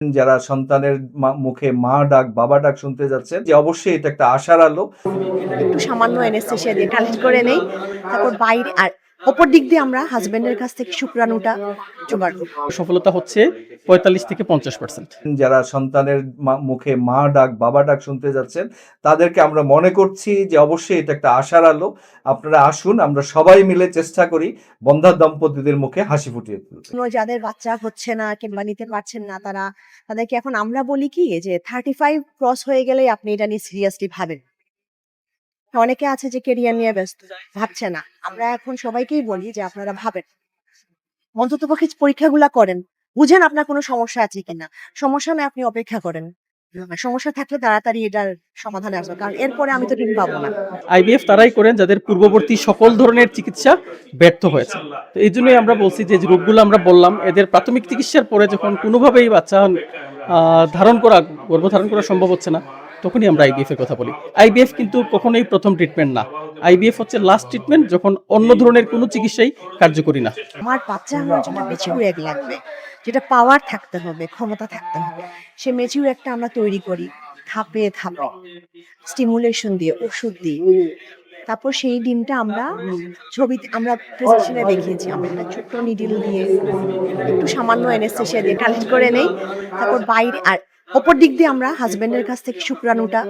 যারা সন্তানের মুখে মা ডাক বাবা ডাক শুনতে যাচ্ছেন, যে অবশ্যই এটা একটা আশার আলো। একটু সামান্য অ্যানেস্থেসিয়া দিয়ে কালেক্ট করে নেই, তারপর বাইরে আর অপর দিক দিয়ে আমরা হাজবেন্ডের কাছ থেকে শুক্রাণুটা জোগাড় করি। সফলতা হচ্ছে ৪৫ থেকে ৫০%। যারা সন্তানের মুখে মা ডাক বাবা ডাক শুনতে যাচ্ছেন, তাদেরকে আমরা মনে করছি যে অবশ্যই এটা একটা আশার আলো। আপনারা আসুন, আমরা সবাই মিলে চেষ্টা করি বন্ধ্যা দম্পতিদের মুখে হাসি ফুটিয়ে তুলতে। যাদের বাচ্চা হচ্ছে না কিংবা নিতে পারছেন না, তাদেরকে এখন আমরা বলি কি যে 35 ক্রস হয়ে গেলে আপনি এটা নিয়ে সিরিয়াসলি ভাবেন। অনেকে আছে যে কেরিয়ার নিয়ে ব্যস্ত, ভাবছে না। আমরা এখন সবাইকেই বলি যে আপনারা ভাবেন, অন্ততপক্ষে পরীক্ষাগুলা করেন, বুঝেন আপনার কোনো সমস্যা আছে কিনা। সমস্যা নেই, আপনি অপেক্ষা করেন। সমস্যা থাকলে তাড়াতাড়ি এটার সমাধানে আসবে, কারণ এরপরে আমি তো ঋণ পাবো না। আইভিএফ তারাই করেন যাদের পূর্ববর্তী সকল ধরনের চিকিৎসা ব্যর্থ হয়েছে। তো এই জন্যই আমরা বলছি যে রোগগুলো আমরা বললাম, এদের প্রাথমিক চিকিৎসার পরে যখন কোনোভাবেই বাচ্চা গর্ভধারণ করা সম্ভব হচ্ছে না, তখনই আমরা আইভিএফ এর কথা বলি। আইভিএফ কিন্তু কখনোই প্রথম ট্রিটমেন্ট না। আইভিএফ হচ্ছে লাস্ট ট্রিটমেন্ট, যখন অন্য ধরনের কোনো চিকিৎসাই কার্যকরী না। আমার বাচ্চা হওয়ার জন্য ম্যাচিউর এগ লাগবে, যেটা পাওয়ার থাকতে হবে, ক্ষমতা থাকতে হবে। সে ম্যাচিউর একটা আমরা তৈরি করি ধাপে ধাপে, স্টিমুলেশন দিয়ে, ওষুধ দিয়ে। তারপর সেই ডিমটা আমরা আমরা প্রেসক্রিপশনে দেখিয়েছি, আমরা একটা ছোট্ট নিডিল দিয়ে একটু সামান্য অ্যানেস্থেসিয়া দিয়ে কালেক্ট করে নেই, তারপর বাইরে আর অপর দিক দিয়ে আমরা হাজবেন্ডের কাছ থেকে শুক্রাণুটা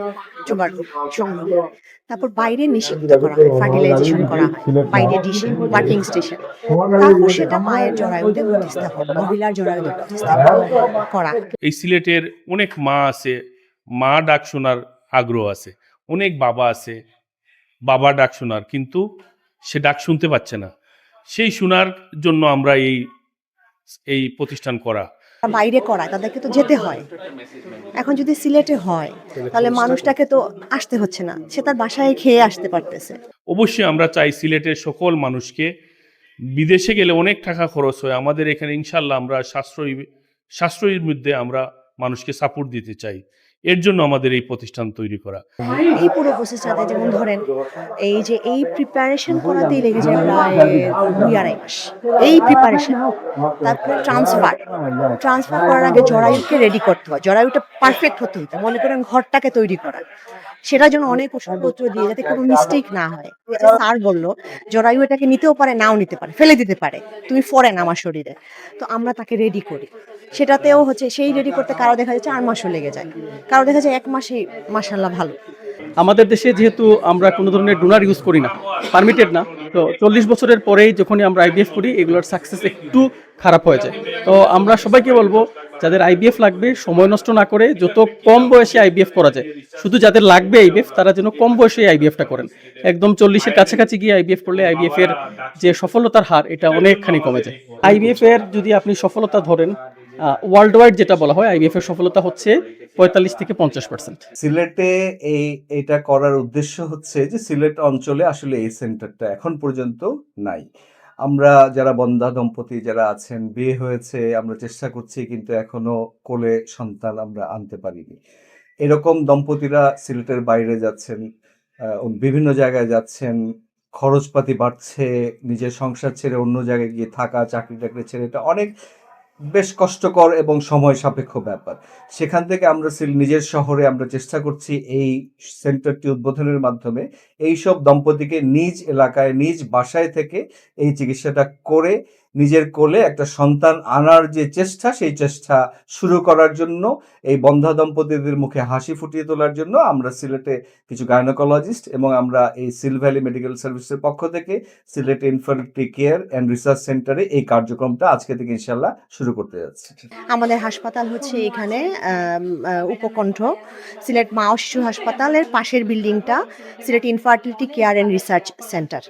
জোগাড় করি, সংগ্রহ করি। তারপর বাইরে নিষিক্ত করা হয়, ফার্টিলাইজেশন করা হয় বাইরে ডিশে, ওয়ার্কিং স্টেশন। তারপর সেটা মায়ের জরায়ুতে প্রতিস্থাপন, মহিলার জরায়ুতে প্রতিস্থাপন করা। এই সিলেটের অনেক মা আছে, মা ডাক শোনার আগ্রহ আছে, অনেক বাবা আছে, বাবা ডাক শোনার, কিন্তু সে ডাক শুনতে পাচ্ছে না। সেই শোনার জন্য আমরা এই প্রতিষ্ঠান করা। বাইরে করায় তাদেরকে তো যেতে হয়। এখন যদি সিলেটে হয় তাহলে মানুষটাকে তো আসতে হচ্ছে না, সে তার বাসায় খেয়ে আসতে পারতেছে। অবশ্যই আমরা চাই সিলেটের সকল মানুষকে, বিদেশে গেলে অনেক টাকা খরচ হয়, আমাদের এখানে ইনশাল্লাহ আমরা সাশ্রয়ীর মধ্যে আমরা মানুষকে সাপোর্ট দিতে চাই। এর জন্য আমাদের এই প্রতিষ্ঠান তৈরি করা। এই পুরো প্রসেসটাতে যেমন ধরেন এই প্রিপারেশন করাতেই লেগে যায় প্রায় 2-2.5 মাস। এই প্রিপারেশন, তারপরে ট্রান্সফার করার আগে জরায়ুকে রেডি করতে হয়, জরায়ুটা পারফেক্ট হতে হতো, মনে করেন ঘরটাকে তৈরি করা। সেটার জন্য অনেক ওষুধপত্র দিয়ে যাতে কোনো মিস্টেক না হয়। স্যার বললো জরায়ু এটাকে নিতেও পারে, নাও নিতে পারে, ফেলে দিতে পারে, তুমি ফরেন আমার শরীরে। তো আমরা তাকে রেডি করি, সেটাতেও হচ্ছে সেই রেডি করতে কারো দেখা যায় 4 মাসও লেগে যায়, কারো দেখা যায় 1 মাসেই মাশাআল্লাহ ভালো। আমাদের দেশে যেহেতু আমরা কোনো ধরনের ডোনার ইউজ করি না, পারমিটেড না, তো 40 বছরের পরেই যখনই আমরা আইভিএফ করি এগুলোর সাকসেস একটু খারাপ হয়ে যায়। তো আমরা সবাইকে বলবো, যাদের আইভিএফ লাগবে সময় নষ্ট না করে যত কম বয়সে আইভিএফ করা যায়, শুধু যাদের লাগবে আইভিএফ তারা যেন কম বয়সে আইভিএফটা করেন। একদম 40-এর কাছাকাছি গিয়ে আইভিএফ করলে আইভিএফ এর যে সফলতার হার এটা অনেকখানি কমে যায়। আইভিএফ এর যদি আপনি সফলতা ধরেন, ওয়ার্ল্ড ওয়াইড যেটা বলা হয়, আইভিএফ এর সফলতা হচ্ছে ৪৫ থেকে ৫০%। সিলেটে এটা করার উদ্দেশ্য হচ্ছে যে সিলেট অঞ্চলে আসলে এই সেন্টারটা এখন পর্যন্ত নাই। আমরা যারা বন্ধ্যা দম্পতি যারা আছেন, বিয়ে হয়েছে, আমরা চেষ্টা করছি কিন্তু এখনো কোলে সন্তান আমরা আনতে পারিনি। এরকম দম্পতিরা সিলেটের বাইরে যাচ্ছেন, বিভিন্ন জায়গায় যাচ্ছেন, খরচপাতি বাড়ছে, নিজের সংসার ছেড়ে অন্য জায়গায় গিয়ে থাকা, চাকরি টাকরি ছেড়ে, এটা অনেক বেশ কষ্টকর এবং সময় সাপেক্ষ ব্যাপার। সেখান থেকে আমরা নিজের শহরে আমরা চেষ্টা করছি এই সেন্টারটি উদ্বোধনের মাধ্যমে এইসব দম্পতিকে নিজ এলাকায় নিজ বাসায় থেকে এই চিকিৎসাটা করে নিজের কোলে একটা সন্তান আনার যে চেষ্টা, সেই চেষ্টা শুরু করার জন্য, এই বন্ধ্যা দম্পতিদের মুখে হাসি ফুটিয়ে তোলার জন্য আমরা সিলেটে কিছু গাইনোকোলজিস্ট এবং আমরা এই সিল ভ্যালি মেডিকেল সার্ভিসের পক্ষ থেকে Sylhet infertility care and research সেন্টারে এই কার্যক্রমটা আজকে থেকে ইনশাল্লাহ শুরু করতে যাচ্ছে। আমাদের হাসপাতাল হচ্ছে এখানে উপকণ্ঠ, সিলেট মা ও শিশু হাসপাতালের পাশের বিল্ডিংটা Sylhet infertility care and research centre.